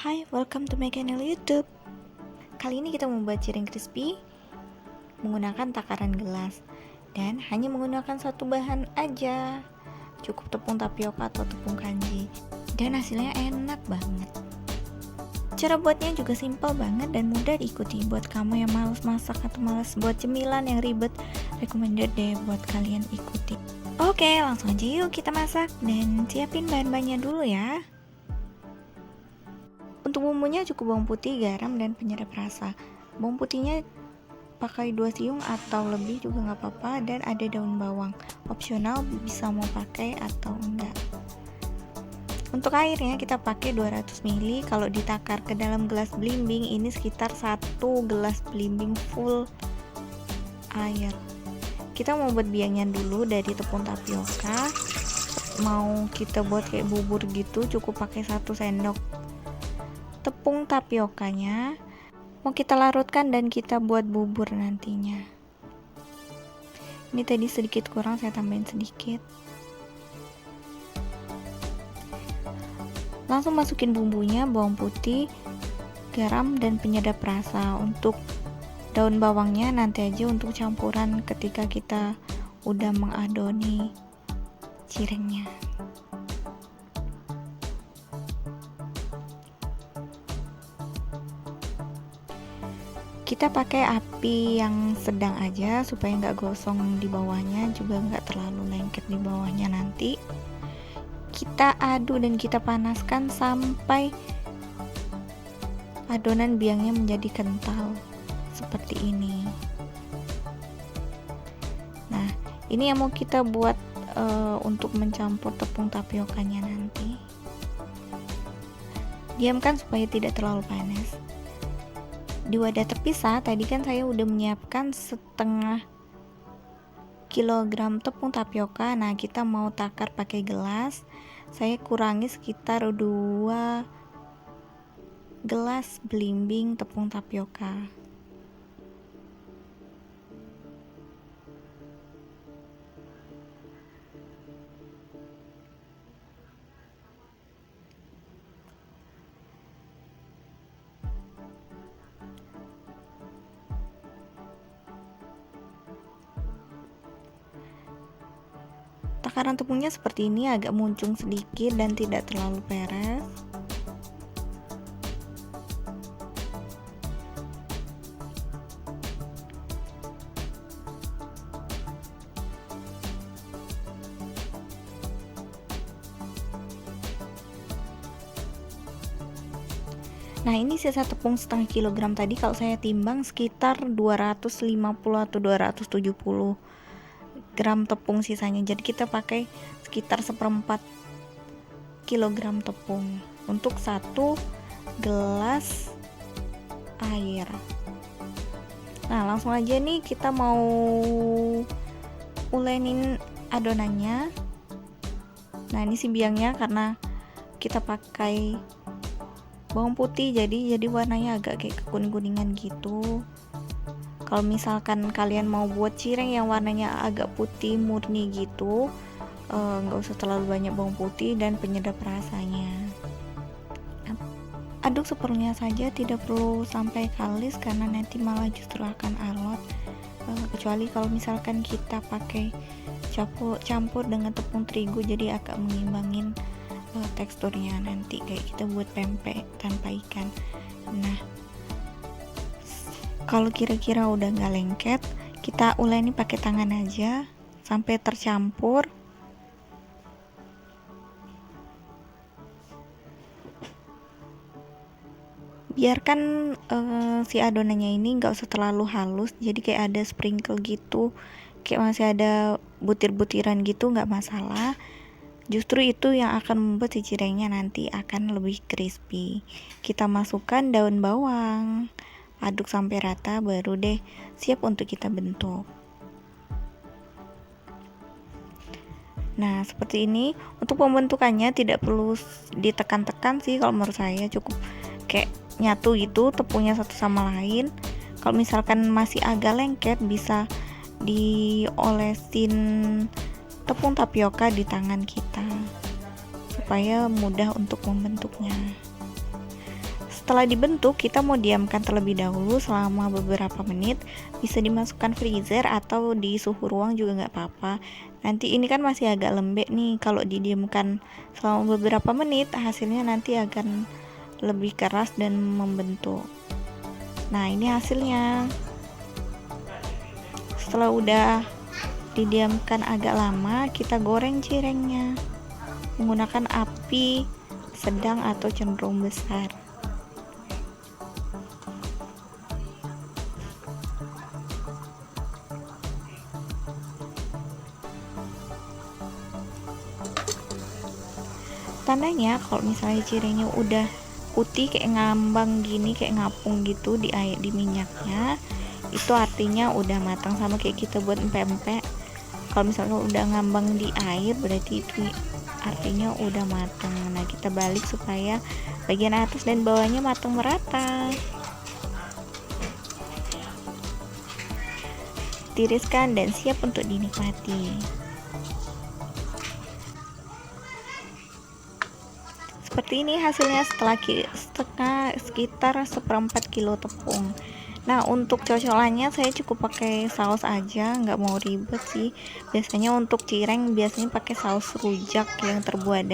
Hai, welcome to my channel YouTube. Kali ini kita membuat cireng crispy menggunakan takaran gelas dan hanya menggunakan satu bahan aja. Cukup tepung tapioka atau tepung kanji dan hasilnya enak banget. Cara buatnya juga simpel banget dan mudah diikuti. Buat kamu yang malas masak atau malas buat cemilan yang ribet, recommended deh buat kalian ikuti. Oke, langsung aja yuk kita masak dan siapin bahan-bahannya dulu ya. Untuk bumbunya cukup bawang putih, garam, dan penyedap rasa. Bawang putihnya pakai 2 siung atau lebih juga nggak apa-apa, dan ada daun bawang. Opsional bisa mau pakai atau enggak. Untuk airnya kita pakai 200 ml. Kalau ditakar ke dalam gelas belimbing ini sekitar 1 gelas belimbing full air. Kita mau buat biangnya dulu dari tepung tapioka. Mau kita buat kayak bubur gitu, cukup pakai 1 sendok tepung tapiokanya. Mau kita larutkan dan kita buat bubur nantinya. Ini tadi sedikit kurang, saya tambahin sedikit. Langsung masukin bumbunya, bawang putih, garam, dan penyedap rasa. Untuk daun bawangnya nanti aja untuk campuran ketika kita udah mengadoni cirengnya. Kita pakai api yang sedang aja supaya nggak gosong di bawahnya, juga nggak terlalu lengket di bawahnya. Nanti kita aduk dan kita panaskan sampai adonan biangnya menjadi kental seperti ini. Nah, ini yang mau kita buat untuk mencampur tepung tapiokanya nanti. Diamkan supaya tidak terlalu panas. Di wadah terpisah tadi kan saya udah menyiapkan setengah kilogram tepung tapioka. Nah, kita mau takar pakai gelas. Saya kurangi sekitar 2 gelas belimbing tepung tapioka. Takaran tepungnya seperti ini, agak muncung sedikit dan tidak terlalu peres. Nah, ini sisa tepung setengah kilogram tadi kalau saya timbang sekitar 250 atau 270 gram tepung sisanya. Jadi kita pakai sekitar 1/4 kilogram tepung untuk 1 gelas air. Nah, langsung aja nih kita mau ulenin adonannya. Nah, ini si biangnya karena kita pakai bawang putih jadi warnanya agak kayak kekuning-kuningan gitu. Kalau misalkan kalian mau buat cireng yang warnanya agak putih murni gitu, nggak usah terlalu banyak bawang putih dan penyedap rasanya. Aduk seperlunya saja, tidak perlu sampai kalis karena nanti malah justru akan alot. Kecuali kalau misalkan kita pakai campur dengan tepung terigu, jadi agak mengimbangin teksturnya nanti kayak kita buat pempek tanpa ikan. Nah, kalau kira-kira udah nggak lengket, kita uleni pakai tangan aja sampai tercampur. Biarkan si adonannya ini nggak usah terlalu halus, jadi kayak ada sprinkle gitu, kayak masih ada butir-butiran gitu, nggak masalah. Justru itu yang akan membuat si cirengnya nanti akan lebih crispy. Kita masukkan daun bawang, aduk sampai rata, baru deh siap untuk kita bentuk. Nah, seperti ini. Untuk pembentukannya tidak perlu ditekan-tekan sih, kalau menurut saya cukup kayak nyatu gitu tepungnya satu sama lain. Kalau misalkan masih agak lengket, bisa diolesin tepung tapioka di tangan kita supaya mudah untuk membentuknya. Setelah dibentuk, kita mau diamkan terlebih dahulu selama beberapa menit. Bisa dimasukkan freezer atau di suhu ruang juga nggak apa-apa. Nanti ini kan masih agak lembek nih, kalau didiamkan selama beberapa menit hasilnya nanti akan lebih keras dan membentuk. Nah, ini hasilnya. Setelah udah didiamkan agak lama, kita goreng cirengnya menggunakan api sedang atau cenderung besar. Tandanya kalau misalnya cirengnya udah putih kayak ngambang gini, kayak ngapung gitu di air, di minyaknya, itu artinya udah matang, sama kayak kita buat empek-empek. Kalau misalnya udah ngambang di air berarti itu artinya udah matang. Nah, kita balik supaya bagian atas dan bawahnya matang merata. Tiriskan dan siap untuk dinikmati. Seperti ini hasilnya setelah sekitar 1/4 kilo tepung. Nah, untuk cocolannya saya cukup pakai saus aja, nggak mau ribet sih. Biasanya untuk cireng biasanya pakai saus rujak yang terbuat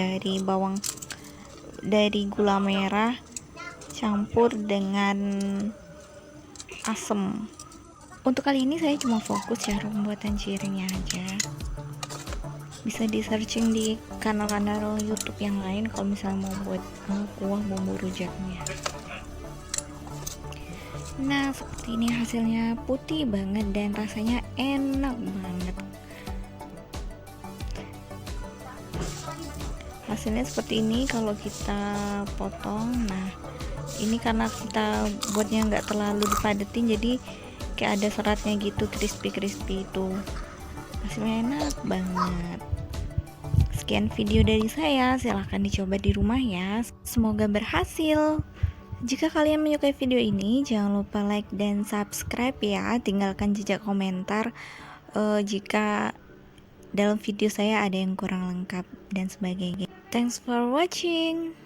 dari gula merah campur dengan asam. Untuk kali ini saya cuma fokus cara pembuatan cirengnya aja. Bisa di searching di kanal-kanal YouTube yang lain kalau misalnya mau buat kuah bumbu rujaknya. Nah, seperti ini hasilnya, putih banget dan rasanya enak banget. Hasilnya seperti ini kalau kita potong. Nah, ini karena kita buatnya nggak terlalu dipadetin, jadi kayak ada seratnya gitu, crispy itu. Hasilnya enak banget. Sekian video dari saya, silahkan dicoba di rumah ya. Semoga berhasil. Jika kalian menyukai video ini, jangan lupa like dan subscribe ya. Tinggalkan jejak komentar jika dalam video saya ada yang kurang lengkap dan sebagainya. Thanks for watching.